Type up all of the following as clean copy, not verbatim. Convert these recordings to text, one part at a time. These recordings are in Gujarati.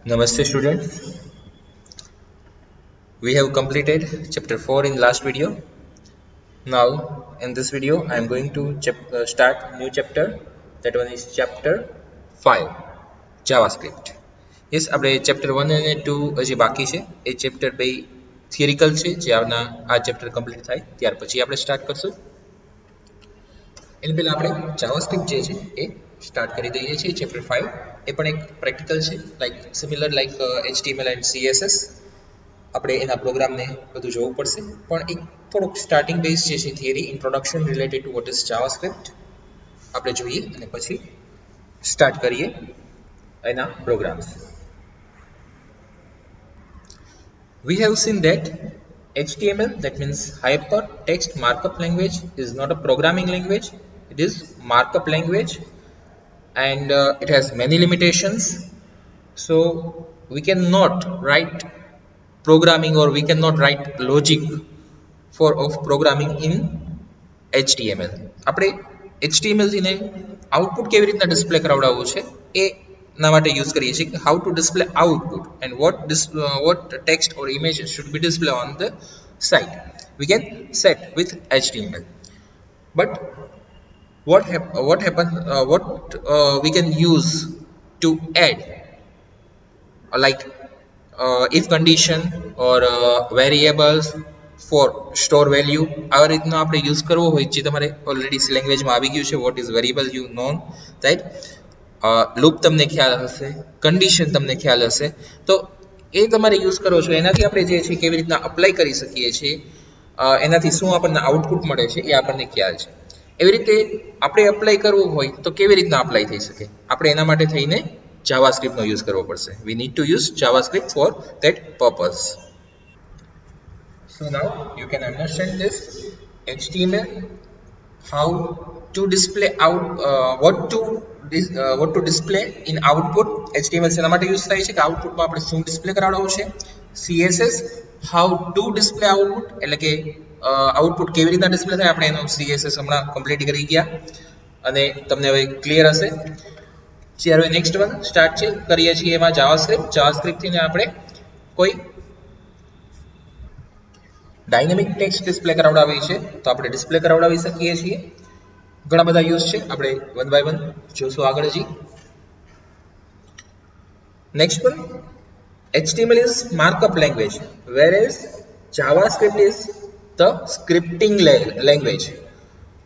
Namaste students. We have completed chapter 4 in last video. Now in this video I am going to start new chapter. That one is chapter 5 JavaScript. Yes, આપણે chapter 1 અને 2 હજી બાકી છે. એ chapter 2 theoretical છે જે આ chapter complete થાય ત્યાર પછી આપણે start કરશું. એની પહેલા આપણે JavaScript જે છે એ સ્ટાર્ટ કરી દઈએ છીએ chapter 5. એ પણ એક પ્રેક્ટિકલ છે like similar like HTML and CSS. આપણે એના પ્રોગ્રામને બધું જોવું પડશે પણ એક થોડુંક સ્ટાર્ટિંગ બેઝ જે છે theory introduction related to what is JavaScript આપણે જોઈએ અને પછી સ્ટાર્ટ કરીએ એના programs. We have seen that HTML, that means hypertext markup language, is not a programming language. It is markup language and it has many limitations. So we cannot write programming or we cannot write logic of programming in HTML. આપણે HTML થીને આઉટપુટ કેવી રીતના ડિસ્પ્લે કરાવડાવવું છે એ ના માટે યુઝ કરીએ છીએ how to display output and what text or images should be displayed on the site. We can set with HTML. But what we can use to add like if condition or variables for store value આ રીતના આપણે યુઝ કરવો હોય જે તમારે ઓલરેડી સી લેંગ્વેજમાં આવી ગયું છે what is variable you known right. Loop તમને ખ્યાલ હશે, કન્ડિશન તમને ખ્યાલ હશે, તો એ તમારે યુઝ કરો છો એનાથી આપણે જે છે કેવી રીતના અપ્લાય કરી શકીએ છીએ એનાથી શું આપણને આઉટપુટ મળે છે એ આપણને ખ્યાલ છે. એવી રીતે આપણે અપ્લાય કરવું હોય તો કેવી રીતના અપ્લાય થઈ શકે આપણે એના માટે થઈને JavaScript નો યુઝ કરવો પડશે. We need to use JavaScript for that purpose. So now you can understand this HTML, how to display out what to display in output. HTML શેના માટે યુઝ થાય છે કે આઉટપુટમાં આપણે શું ડિસ્પ્લે કરાવડાવવું છે. CSS how to display output એટલે કે આઉટપુટ કેવી રીતના ડિસ્પ્લે થાય આપણે એનો CSS હમણાં કમ્પ્લીટ કરી ગયા અને તમને હવે ક્લિયર હશે. હવે નેક્સ્ટ વન સ્ટાર્ટ છે કરીએ છીએ એમાં જાવાસ્ક્રિપ્ટ થીને આપણે કોઈ ડાયનેમિક ટેક્સ્ટ ડિસ્પ્લે કરાવડાવી છે તો આપણે ડિસ્પ્લે કરાવડાવી શકીએ છીએ. ઘણા બધા યુઝ છે આપણે વન બાય વન જોશું આગળ હજી. Next one HTML is markup language whereas JavaScript is the scripting language.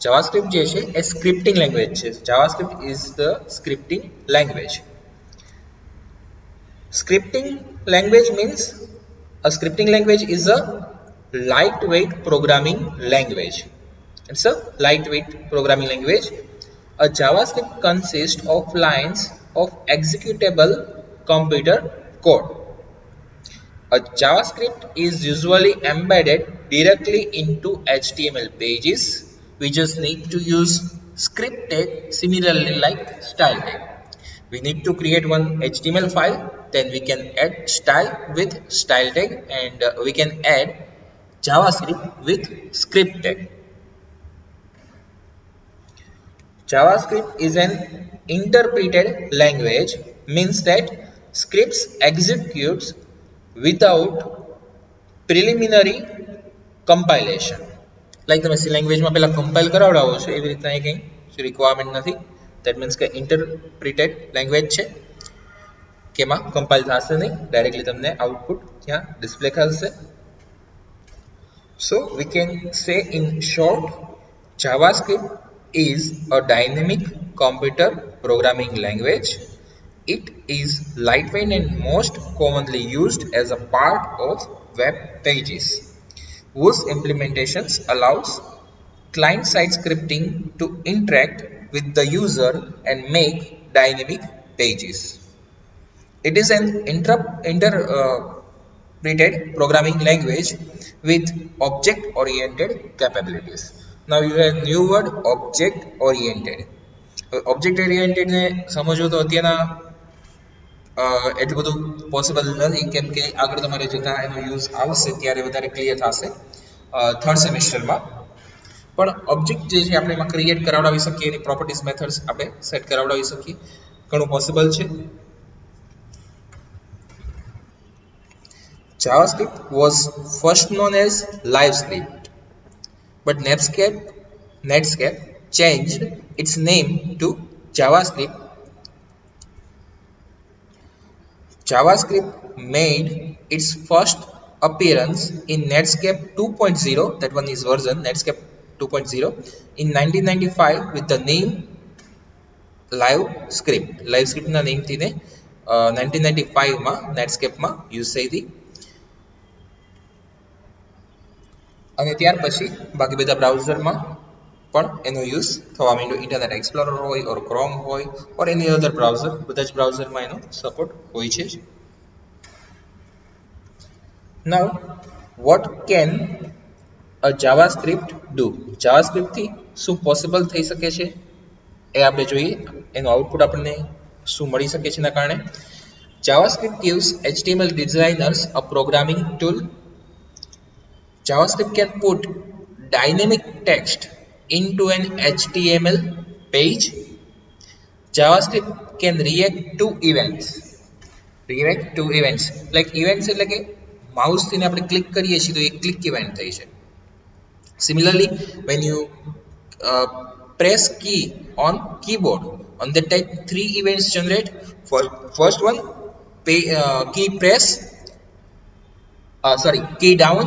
JavaScript જે છે એ scripting language છે. JavaScript is the scripting language. Scripting language means a scripting language is a lightweight programming language. It's a lightweight programming language. A JavaScript consists of lines of executable computer code. A JavaScript is usually embedded directly into HTML pages. We just need to use script tag similarly like style tag. We need to create one HTML file, then we can add style with style tag and we can add JavaScript with script tag. JavaScript is an interpreted language, means that scripts executes without preliminary compilation. Like તમે સી લેંગ્વેજમાં પહેલા કમ્પાઇલ કરાવડાવો છો એવી રીતના એ કંઈ રિક્વાયરમેન્ટ નથી. દેટ મીન્સ કે ઇન્ટરપ્રિટેડ લેંગ્વેજ છે કે એમાં કમ્પાઇલ થશે નહીં, ડાયરેક્ટલી તમને આઉટપુટ ત્યાં ડિસ્પ્લે થશે. So we can say in short JavaScript is a dynamic computer programming language. It is lightweight and most commonly used as a part of web pages, whose implementations allows client-side scripting to interact with the user and make dynamic pages. It is an interpreted programming language with object-oriented capabilities. Now you have new word object-oriented. Object-oriented ને સમજો તો અત્યારના એટલું બધું પોસિબલ નથી કેમ કે આગળ તમારે જતા એનો યુઝ આવશે ત્યારે વધારે ક્લિયર થશે થર્ડ સેમેસ્ટરમાં. પણ ઓબ્જેક્ટ જે છે આપણે એમાં ક્રિએટ કરાવડાવી શકીએ, એની પ્રોપર્ટીઝ મેથડ્સ આપણે સેટ કરાવડાવી શકીએ, ઘણું પોસિબલ છે. JavaScript was first known as LiveScript, but Netscape changed its name to JavaScript. JavaScript made its first appearance in Netscape 2.0, that one is version Netscape 2.0, in 1995 with the name LiveScript. LiveScript ના nameથી ને 1995 માં Netscape માં યુઝ થઈ હતી. અને ત્યાર પછી બાકી બધા બ્રાઉઝરમાં પણ એનો યુઝ થવા માંડ્યો. ઇન્ટરનેટ એક્સપ્લોરર હોય ઓર ક્રોમ હોય ઓર એની અધર બ્રાઉઝર, બધા જ બ્રાઉઝરમાં એનો સપોર્ટ હોય છે. Now, what can a JavaScript do? JavaScript થી શું પોસિબલ થઈ શકે છે એ આપણે જોઈએ. એનું આઉટપુટ આપણને શું મળી શકે છે એના કારણે. JavaScript gives HTML designers a programming tool. JavaScript can put dynamic text into an HTML page. JavaScript can react to events. Like events એટલે કે માઉસ થી આપણે ક્લિક કરીએ છીએ તો એક ક્લિક ઇવેન્ટ થઈ છે. Similarly, when you press key on keyboard, on that type 3 events generate. First one, key down,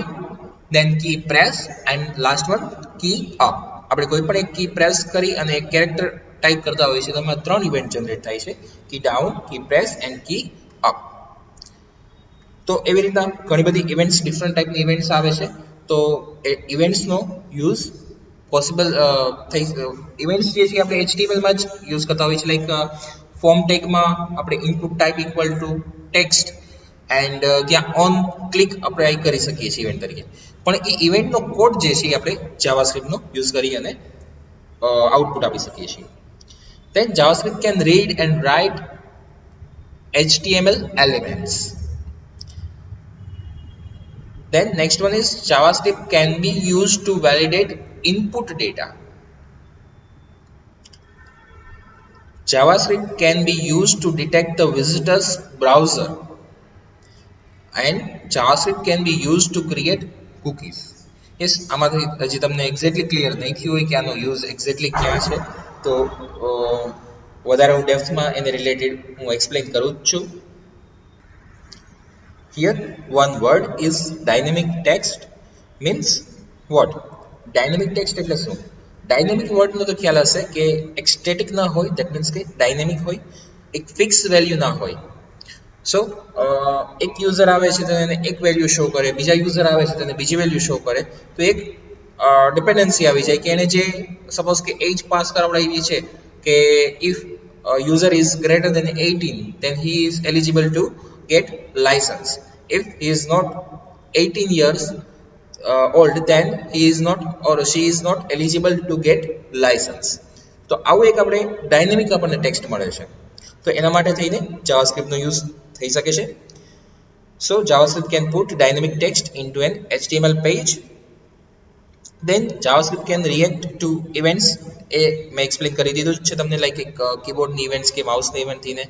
then key press, and last one key up. આપણે કોઈ પણ એક કી પ્રેસ કરી અને એક કેરેક્ટર ટાઈપ કરતા હોઈએ છીએ તો એમાં 3 ઇવેન્ટ જનરેટ થાય છે, key down, key press and key up. તો એવી રીતના ઘણી બધી ઇવેન્ટ્સ, ડિફરન્ટ ટાઈપની ઇવેન્ટ્સ આવે છે. તો એ ઇવેન્ટ્સનો યુઝ પોસિબલ થઈ. ઇવેન્ટ્સ જે છે આપણે HTML માં જ યુઝ કરતા હોઈએ છીએ. લાઈક ફોર્મ ટેગમાં આપણે input type equal to text and ત્યાં ઓન ક્લિક આપણે આ કરી શકીએ છીએ ઇવેન્ટ તરીકે. પણ એ ઇવેન્ટનો કોડ જે છે આપણે JavaScript નો યુઝ કરી અને આઉટપુટ આપી શકીએ છીએ. Then JavaScript can read and write HTML elements. Then next one is JavaScript can be used to validate input data. JavaScript can be used to detect the visitor's browser, and JavaScript can be used to create cookies. Yes, આમાંથી હજી તમને એક્ઝેક્ટલી ક્લિયર નહીં થયું હોય કે આનો યુઝ એક્ઝેક્ટલી ક્યાં છે, તો વધારે હું ડેપ્થમાં એને રિલેટેડ હું એક્સપ્લેન કરું જ છું. Here one word is dynamic text. Means what? Dynamic text એટલે શું? ડાયનેમિક વર્ડનો તો ખ્યાલ હશે કે એક સ્ટેટિક ના હોય, દેટ મીન્સ કે ડાયનેમિક હોય, એક ફિક્સ વેલ્યુ ના હોય. સો એક યુઝર આવે છે તો એને એક વેલ્યુ શો કરે, બીજા યુઝર આવે છે તો એને બીજી વેલ્યુ શો કરે. તો એક ડિપેન્ડન્સી આવી જાય કે એને જે સપોઝ કે એજ પાસ કરાવડાવી છે કે if user is greater than 18 then he is eligible to get license. If he is not 18 years old then he is not or she is not eligible to get license. તો આવું એક આપણે ડાયનેમિક આપણને ટેક્સ્ટ મળે છે, તો એના માટે થઈને JavaScript નો યુઝ થઈ શકે છે. So JavaScript can put dynamic text into an HTML page. Then JavaScript can react to events. એ મેં એક્સપ્લેન કરી દીધું છે તમને. લાઈક એક કીબોર્ડની ઇવેન્ટ્સ કે માઉસની ઇવેન્ટથી ને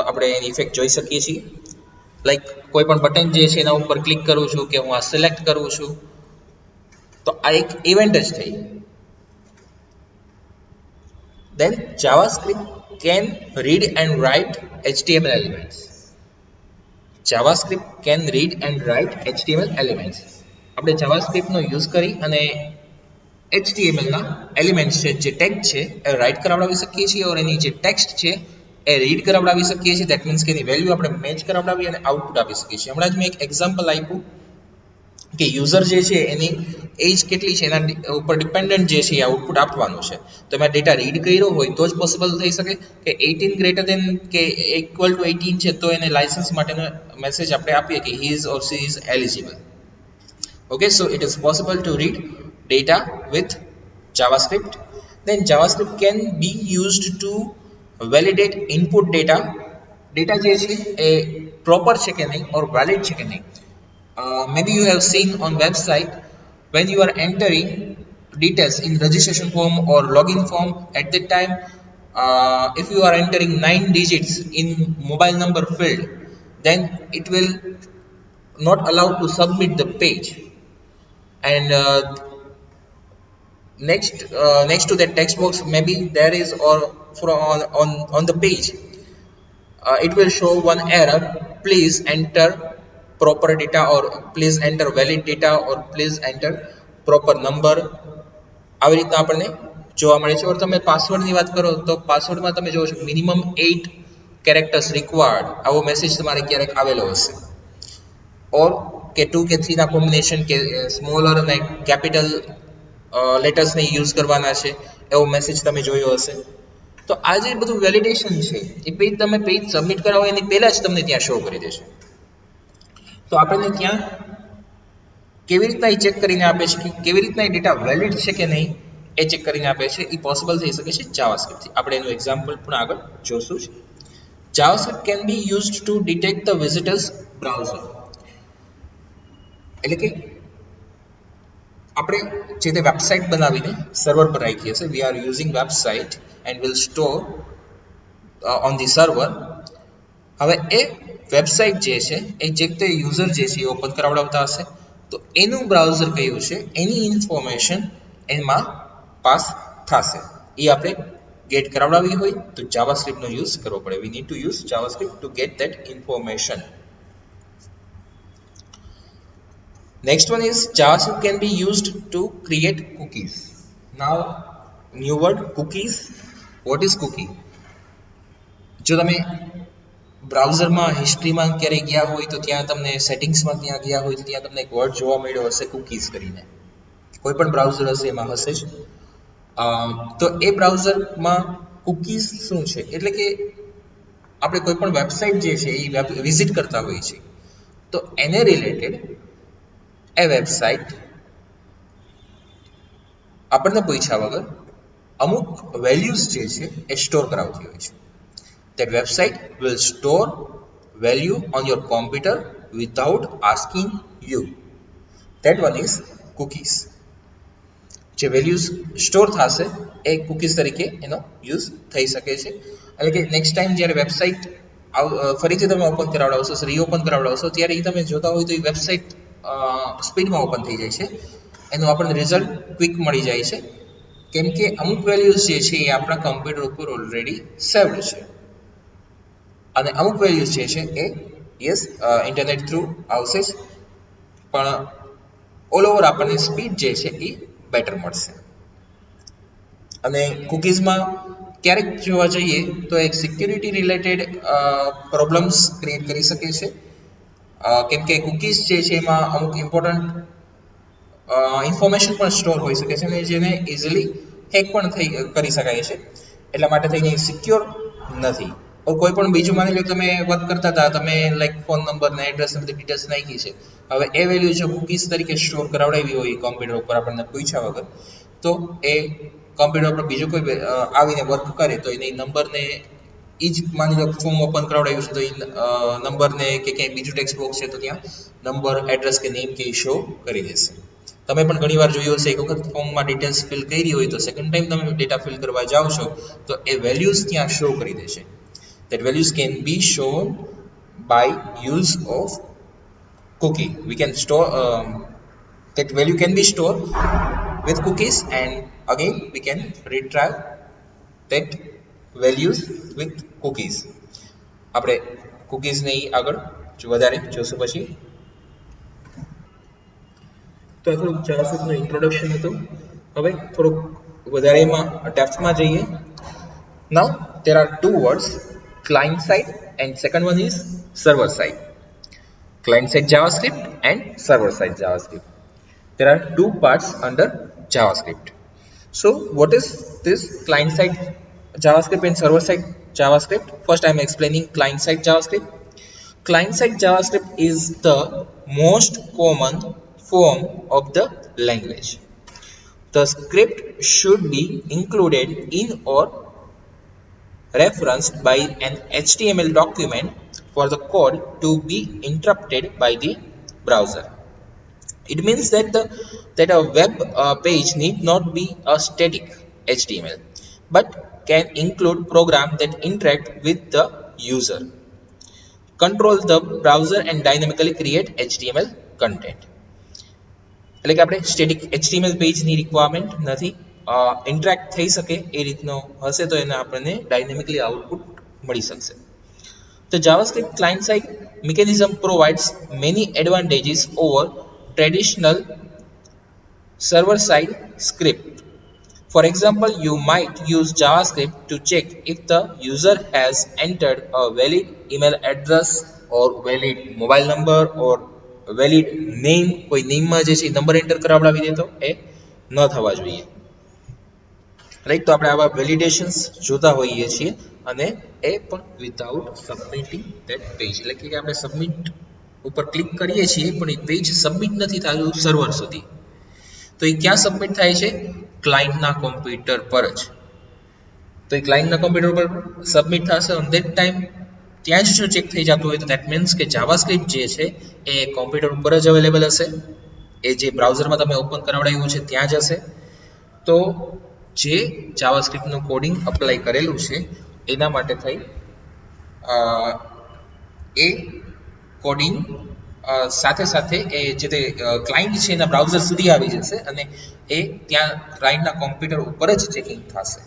આપણે એની ઇફેક્ટ જોઈ શકીએ છીએ. લાઈક કોઈ પણ બટન જે છે એના ઉપર ક્લિક કરું છું કે હું આ સિલેક્ટ કરું છું તો આ એક ઇવેન્ટ જ થઈ. Then JavaScript can read and write HTML elements. JavaScript can read and write HTML elements. આપણે JavaScript નો યુઝ કરી અને HTML ના એલિમેન્ટ્સ છે, જે ટેગ છે એ રાઇટ કરાવડાવી શકીએ છીએ ઓર એની જે ટેક્સ્ટ છે એ રીડ કરાવડાવી શકીએ છીએ. દેટ મીન્સ કે એની વેલ્યુ આપણે મેચ કરાવડાવી અને આઉટપુટ આપી શકીએ છીએ. હમણાં જ મેં એક એક્ઝામ્પલ આપ્યું કે યુઝર જે છે એની એજ કેટલી છે એના ઉપર ડિપેન્ડન્ટ જે છે એ આઉટપુટ આપવાનું છે. તો એમાં ડેટા રીડ કર્યો હોય તો જ પોસિબલ થઈ શકે કે 18 ગ્રેટર દેન કે ઇક્વલ ટુ 18 છે તો એને લાયસન્સ માટેનો મેસેજ આપણે આપીએ કે he is or she is eligible. Okay, so it is possible to read data with JavaScript. Then JavaScript can be used to validate input data. Data જે છે એ proper છે કે નહીં or valid છે કે નહીં. Maybe you have seen on website when you are entering details in registration form or login form, at that time if you are entering 9 digits in mobile number field, then it will not allowed to submit the page. And next to that text box, maybe there is, or from on the page, it will show one error: please enter proper data, or please enter valid data, or please enter proper number. આવી રીતના આપણને જોવા મળે છે. ઓર તમે પાસવર્ડની વાત કરો તો પાસવર્ડમાં તમે જોવો છો મિનિમમ 8 કેરેક્ટર્સ રિક્વાયર્ડ, આવો મેસેજ તમારે ક્યારેક આવેલો હશે. ઓર કે 2 કે 3 ના કોમ્બિનેશન, કે સ્મોલર અને કેપિટલ લેટર્સને યુઝ કરવાના છે, એવો મેસેજ તમે જોયો હશે. તો આ જે બધું વેલિડેશન છે એ પેજ તમે પેજ સબમિટ કરાવો એની પહેલાં જ તમને ત્યાં શો કરી દેશે. તો આપણને ત્યાં કેવી રીતના એ ચેક કરીને આપે છે કે કેવી રીતના એ ડેટા વેલિડ છે કે નહીં એ ચેક કરીને આપે છે. એ પોસિબલ થઈ શકે છે જાવાસ્ક્રિપ્ટથી. આપણે એનું એક્ઝામ્પલ પણ આગળ જોશું જ. JavaScript can be used to detect the visitors browser. એટલે કે આપણે જે તે વેબસાઇટ બનાવીને સર્વર પર રાખીએ છીએ, we are using website and will store on the server. હવે એ વેબસાઇટ જે છે એ જે તે યુઝર જે છે એ ઓપન કરાવડાવતા હશે, તો એનું બ્રાઉઝર કયું છે એની ઇન્ફોર્મેશન એમાં પાસ થશે. એ આપણે ગેટ કરાવડાવી હોય તો જાવાસ્ક્રિપ્ટનો યુઝ કરવો પડે. We need to use JavaScript two gate that information. Next one is JavaScript can be used to create cookies. Now, new word cookies. What is cookie? જો તમે બ્રાઉઝરમાં હિસ્ટ્રીમાં ક્યારેય ગયા હોય તો ત્યાં તમને સેટિંગ્સમાં ત્યાં ગયા હોય તો ત્યાં તમને એક વર્ડ જોવા મળ્યો હશે કુકીઝ કરીને. કોઈ પણ બ્રાઉઝર હશે એમાં હશે જ. તો એ બ્રાઉઝરમાં કુકીઝ શું છે? એટલે કે આપણે કોઈ પણ વેબસાઇટ જે છે એ વિઝિટ કરતા હોઈએ છીએ તો એને રિલેટેડ એ વેબસાઇટ આપણને પૂછ્યા વગર અમુક વેલ્યુઝ જે છે એ સ્ટોર કરાવતી હોય છે. That website will store value on your computer without asking you. That one is cookies. જે વેલ્યુઝ સ્ટોર થશે એ કુકીઝ તરીકે એનો યુઝ થઈ શકે છે. એટલે કે નેક્સ્ટ ટાઈમ જ્યારે વેબસાઇટ ફરીથી તમે ઓપન કરાવડાવશો, રીઓપન કરાવડાવશો, ત્યારે એ તમે જોતા હોય તો એ વેબસાઇટ સ્પીડમાં ઓપન થઈ જાય છે. એનું આપણને રિઝલ્ટ ક્વિક મળી જાય છે, કેમ કે અમુક વેલ્યુઝ જે છે એ આપણા કમ્પ્યુટર ઉપર ઓલરેડી સેવ્ડ છે, અને અમુક વેલ્યુઝ જે છે એ યસ ઇન્ટરનેટ થ્રુ આવશે જ, પણ ઓલ ઓવર આપણને સ્પીડ જે છે એ બેટર મળશે. અને કુકીઝમાં ક્યારેક જોવા જઈએ તો એક સિક્યુરિટી રિલેટેડ પ્રોબ્લેમ્સ ક્રિએટ કરી શકે છે, કેમ કે કુકીઝ જે છે એમાં અમુક ઇમ્પોર્ટન્ટ ઇન્ફોર્મેશન પણ સ્ટોર હોઈ શકે છે અને જેને ઇઝીલી હેક પણ કરી શકાય છે. એટલા માટે થઈને સિક્યોર નથી. કોઈ પણ બીજું માની લો તમે વર્ક કરતા હતા, તમે લાઈક ફોન નંબર ને એડ્રેસ ને બધી ડિટેલ્સ નાખી છે, હવે એ વેલ્યુ જો કુકીઝ તરીકે સ્ટોર કરાવડાવી હોય કોમ્પ્યુટર ઉપર આપણને પૂછ્યા વગર, તો એ કોમ્પ્યુટર પર બીજું કોઈ આવીને વર્ક કરે તો એને નંબરને એ જ માની લો ફોર્મ ઓપન કરાવડાવ્યું છે તો એ નંબરને કે ક્યાંય બીજું ટેક્સ્ટ બોક્સ છે તો ત્યાં નંબર, એડ્રેસ કે નેમ કે શો કરી દેશે. તમે પણ ઘણીવાર જોયું હશે, એક વખત ફોર્મમાં ડિટેલ્સ ફિલ કરી હોય તો સેકન્ડ ટાઈમ તમે ડેટા ફિલ કરવા જાઓ છો તો એ વેલ્યુઝ ત્યાં શો કરી દેશે. That values can be shown by use of cookie. We can store that value can be stored with cookies, and again we can retrieve that values with cookies. આપણે cookies ને આગળ વધારે જોશું પછી. તો થોડુંક જાવાસ્ક્રિપ્ટનું ઇન્ટ્રોડક્શન હતું. હવે થોડુંક વધારે એમાં ડેપ્થમાં જઈએ. Now there are two words, client side and second one is server side. Client side JavaScript and server side JavaScript. There are two parts under JavaScript. So what is this client side JavaScript and server side JavaScript? First I am explaining client side JavaScript. Client side JavaScript is the most common form of the language. The script should be included in or referenced by an HTML document for the code to be interrupted by the browser. It means that a web page need not be a static HTML, but can include programs that interact with the user. control the browser and dynamically create HTML content. એટલે કે આપણે સ્ટેટિક HTML પેજની રિક્વાયરમેન્ટ નથી, ઇન્ટરેક્ટ થઈ શકે એ રીતનો હશે તો એને આપણને ડાયનેમિકલી આઉટપુટ મળી શકશે. The JavaScript client-side mechanism provides many advantages over traditional server-side script. For example, you might use JavaScript to check if the user has entered a valid email address or valid mobile number or valid name. કોઈ નેમમાં જે છે નંબર એન્ટર કરાવડાવી દે તો એ ન થવા જોઈએ, રાઈટ. તો આપણે આવા વેલિડેશન્સ જોતા હોઈએ છીએ અને એ પણ વિધાઉટ સબમિટિંગ ધેટ પેજ, એટલે કે આપણે સબમિટ ઉપર ક્લિક કરીએ છીએ પણ એ પેજ સબમિટ નથી થતું સર્વર સુધી. તો એ ક્યાં સબમિટ થાય છે? ક્લાયન્ટના કોમ્પ્યુટર પર જ. તો એ ક્લાયન્ટના કોમ્પ્યુટર પર સબમિટ થશે ઓન ધેટ ટાઈમ. ત્યાં જ જો ચેક થઈ જતું હોય તો દેટ મીન્સ કે જાવાસ્ક્રિપ્ટ જે છે એ કોમ્પ્યુટર ઉપર જ અવેલેબલ હશે, એ જે બ્રાઉઝરમાં તમે ઓપન કરાવડાવ્યું છે ત્યાં જ હશે. તો જે જાવાસ્ક્રિપ્ટનું કોડિંગ અપ્લાય કરેલું છે એના માટે થઈ એ કોડિંગ સાથે સાથે એ જે તે ક્લાયન્ટ છે એના બ્રાઉઝર સુધી આવી જશે અને એ ત્યાં ક્લાયન્ટના કોમ્પ્યુટર ઉપર જ ચેકિંગ થશે.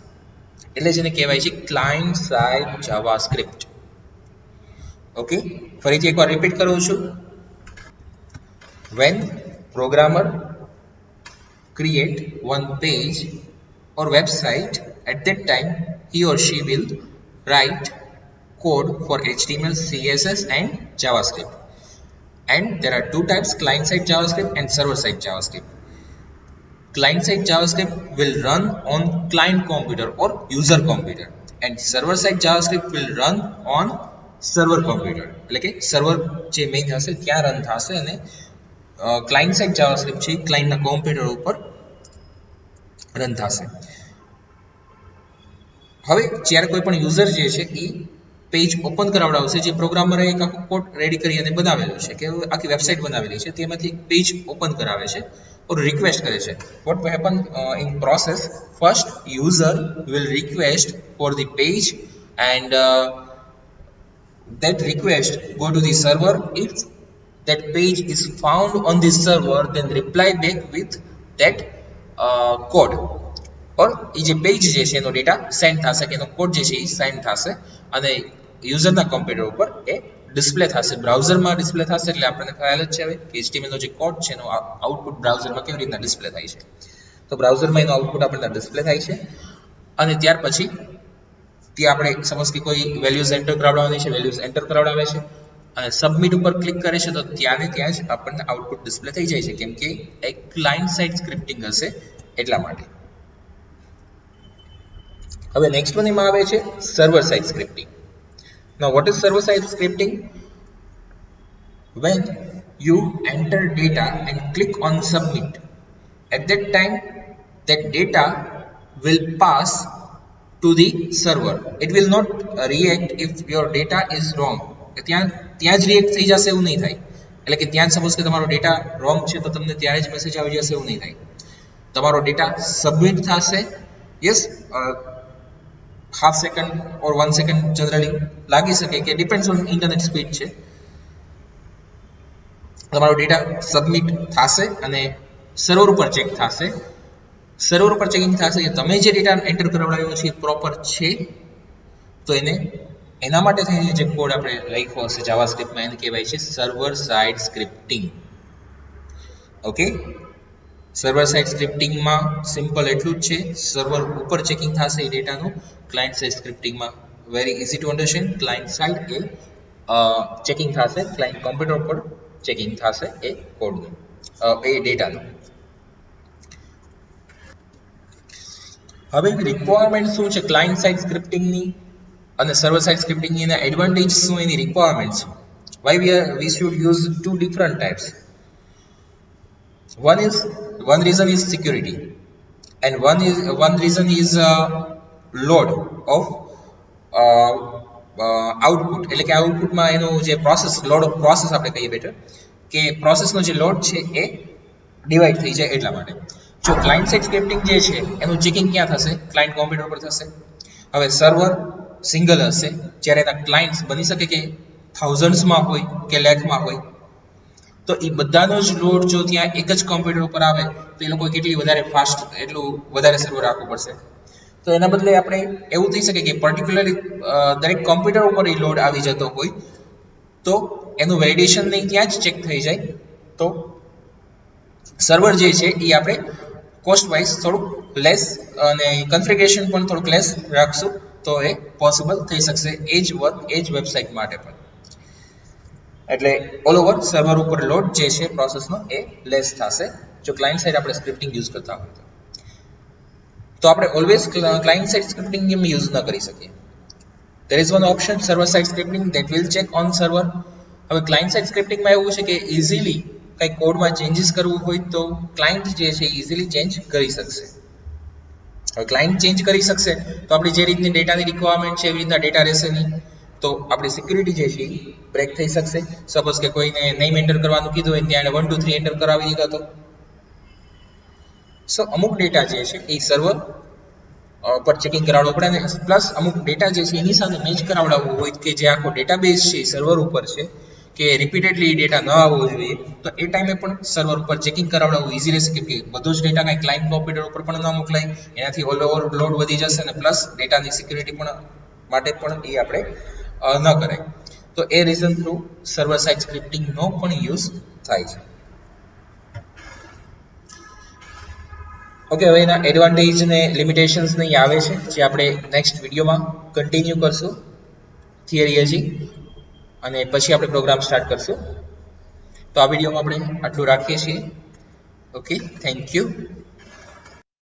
એટલે જેને કહેવાય છે ક્લાયન્ટ સાઇડ જાવાસ્ક્રિપ્ટ. ઓકે, ફરીથી એકવાર રિપીટ કરું છું. When programmer create one page or website, at that time he or she will write code for HTML, CSS and JavaScript. And there are two types, client side JavaScript and server side JavaScript. Client side JavaScript will run on client computer or user computer and server side JavaScript will run on server computer, એટલે કે સર્વર જે મેઇન હશે ત્યાં રન થશે અને ક્લાયન્ટ સાઇડ જાવાસ્ક્રિપ્ટ છે ક્લાયન્ટના કોમ્પ્યુટર ઉપર રન થશે. હવે જ્યારે કોઈ પણ યુઝર જે છે એ પેજ ઓપન કરાવડાવશે, જે પ્રોગ્રામરે એક આખો કોડ રેડી કરી અને બનાવેલું છે કે આખી વેબસાઇટ બનાવેલી છે તેમાંથી એક પેજ ઓપન કરાવે છે or request કરે છે. What will happen in process? First user will request for the page and that request go to the server. If that page is found on the server, then reply back with that code. or એ જે પેજ જે છે એનો ડેટા સેન્ડ થશે કે એનો કોડ જે છે એ સેન્ડ થશે અને યુઝરના કોમ્પ્યુટર ઉપર એ ડિસ્પ્લે થશે, બ્રાઉઝરમાં ડિસ્પ્લે થશે. એટલે આપણને ખ્યાલ જ છે હવે કે HTML નો જે કોડ છે એનો આઉટપુટ બ્રાઉઝરમાં કેવી રીતના ડિસ્પ્લે થાય છે. તો બ્રાઉઝરમાં એનો આઉટપુટ આપણને ડિસ્પ્લે થાય છે અને ત્યાર પછી ત્યાં આપણે સપોઝ કે કોઈ વેલ્યુઝ એન્ટર કરાવડાવવાની છે, વેલ્યુઝ એન્ટર કરાવડાવે છે અને સબમિટ ઉપર ક્લિક કરે છે તો ત્યાં જ આપણને આઉટપુટ ડિસ્પ્લે થઈ જાય છે, કેમ કે એક ક્લાયન્ટ સાઇડ સ્ક્રિપ્ટિંગ હશે એટલા માટે. હવે નેક્સ્ટ વન એમાં આવે છે server side scripting. Now what is server side scripting? When you enter data and click on submit, at that time that data will pass to the server. It will not react if your data is wrong. ત્યાં જ રિએક્ટ થઈ જશે એવું નહીં થાય. એટલે કે ત્યાં સપોઝ કે તમારો ડેટા રોંગ છે તો તમને ત્યારે જ મેસેજ આવી જશે એવું નહીં થાય. તમારો ડેટા સબમિટ થશે, યસ, હાફ સેકન્ડ ઓર 1 સેકન્ડ જનરલી લાગી શકે, કે ડિપેન્ડ્સ ઓન ઇન્ટરનેટ સ્પીડ છે. તમારો ડેટા સબમિટ થશે અને સર્વર ઉપર ચેક થશે. સર્વર ઉપર ચેકિંગ થશે કે તમે જે ડેટા એન્ટર કરાવડાવ્યો છે એ પ્રોપર છે, તો એના માટે થઈને જે કોડ આપણે લખ્યો હશે જાવાસ્ક્રિપ્ટમાં એને કહેવાય છે server side scripting. Okay, server side સ્ક્રિપ્ટિંગમાં સિમ્પલ એટલું જ છે, સર્વર ઉપર ચેકિંગ થશે એ ડેટાનું. ક્લાયન્ટ સાઇડ સ્ક્રિપ્ટિંગમાં very easy to understand, client side એ ચેકિંગ થશે, ક્લાયન્ટ કોમ્પ્યુટર પર ચેકિંગ થશે એ કોડનું, એ ડેટાનું. હવે રિક્વાયરમેન્ટ શું છે ક્લાયન્ટ સાઇડ સ્ક્રિપ્ટિંગની અને સર્વર સાઇડ સ્ક્રિપ્ટિંગની, એના એડવાન્ટેજ શું, એની રિક્વાયરમેન્ટ છે. Why we should use two different types? One reason is security and one reason is load of output. એટલે કે આઉટપુટમાં એનો જે પ્રોસેસ, લોડ ઓફ પ્રોસેસ આપણે કહીએ બેટર, કે પ્રોસેસનો જે લોડ છે એ ડિવાઈડ થઈ જાય એટલા માટે. જો ક્લાયન્ટ સાઇડ સ્ક્રિપ્ટિંગ જે છે એનું ચેકિંગ ક્યાં થશે? ક્લાયન્ટ કોમ્પ્યુટર પર થશે. હવે સર્વર સિંગલ હશે, જ્યારે એના ક્લાયન્ટ્સ બની શકે કે થાઉઝન્ડ્સમાં હોય કે લેખમાં હોય, તો એ બધાનો જ લોડ જો ત્યાં એક જ કમ્પ્યુટર ઉપર આવે તો એ લોકો કેટલી વધારે ફાસ્ટ એટલું વધારે સર્વર રાખવું પડશે. તો એના બદલે આપણે એવું થઈ શકે કે પર્ટિક્યુલરલી દરેક કમ્પ્યુટર ઉપર એ લોડ આવી જતો હોય તો એનું વેલિડેશન નહીં ત્યાં જ ચેક થઈ જાય, તો સર્વર જે છે એ આપણે કોસ્ટ વાઇઝ થોડુંક લેસ અને કન્ફિગરેશન પણ થોડુંક લેસ રાખશું તો એ પોસિબલ થઈ શકશે એજ વર્ક એજ વેબસાઇટ માટે પણ. એટલે ઓલ ઓવર સર્વર ઉપર લોડ જે છે પ્રોસેસનો એ લેસ થશે જો ક્લાયન્ટ સાઇડ આપણે સ્ક્રિપ્ટિંગ યુઝ કરતા હોય તો આપણે ઓલવેઝ ક્લાયન્ટ સાઇડ સ્ક્રિપ્ટિંગ એમ યુઝ ન કરી શકીએ. there is one option server side scripting that will check on server. હવે ક્લાયન્ટ સાઇડ સ્ક્રિપ્ટિંગમાં એવું છે કે ઇઝીલી કંઈ કોડમાં ચેન્જીસ કરવું હોય તો ક્લાયન્ટ જે છે ઇઝીલી ચેન્જ કરી શકશે. હવે ક્લાયન્ટ ચેન્જ કરી શકશે તો આપણી જે રીતની ડેટાની રિક્વાયરમેન્ટ છે એવી રીતના ડેટા રહેશે નહીં, તો આપણી સિક્યુરિટી જે છે એ બ્રેક થઈ શકશે. સપોઝ કે કોઈને નેમ એન્ટર કરવાનું કીધું હોય ત્યાં 1 2 3 એન્ટર કરાવી દીધા તો સો અમુક ડેટા જે છે એ સર્વર પર ચેકિંગ કરાવવું પડે, અને પ્લસ અમુક ડેટા જે છે એની સાથે મેચ કરાવડાવવું હોય કે જે આખો ડેટાબેઝ છે સર્વર ઉપર છે કે રિપીટેડલી ડેટા ન આવવો જોઈએ તો એ ટાઈમે પણ સર્વર ઉપર ચેકિંગ કરાવડાવવું ઇઝી રહેશે, કે બધો જ ડેટા કાંઈ ક્લાયન્ટ કોમ્પ્યુટર ઉપર પણ ન મોકલાય, એનાથી ઓલ ઓવર લોડ વધી જશે અને પ્લસ ડેટાની સિક્યુરિટી પણ માટે પણ એ આપણે ન કરાય. તો એ રીઝન થ્રુ સર્વર સાઇડ સ્ક્રિપ્ટિંગનો પણ યુઝ થાય છે. ઓકે, હવે એના એડવાન્ટેજ ને લિમિટેશન્સ નહીં આવે છે જે આપણે નેક્સ્ટ વિડીયોમાં કન્ટિન્યુ કરશું થિયરી હજી, અને પછી આપણે પ્રોગ્રામ સ્ટાર્ટ કરશું. તો આ વિડીયોમાં આપણે આટલું રાખીએ છીએ. Okay, thank you.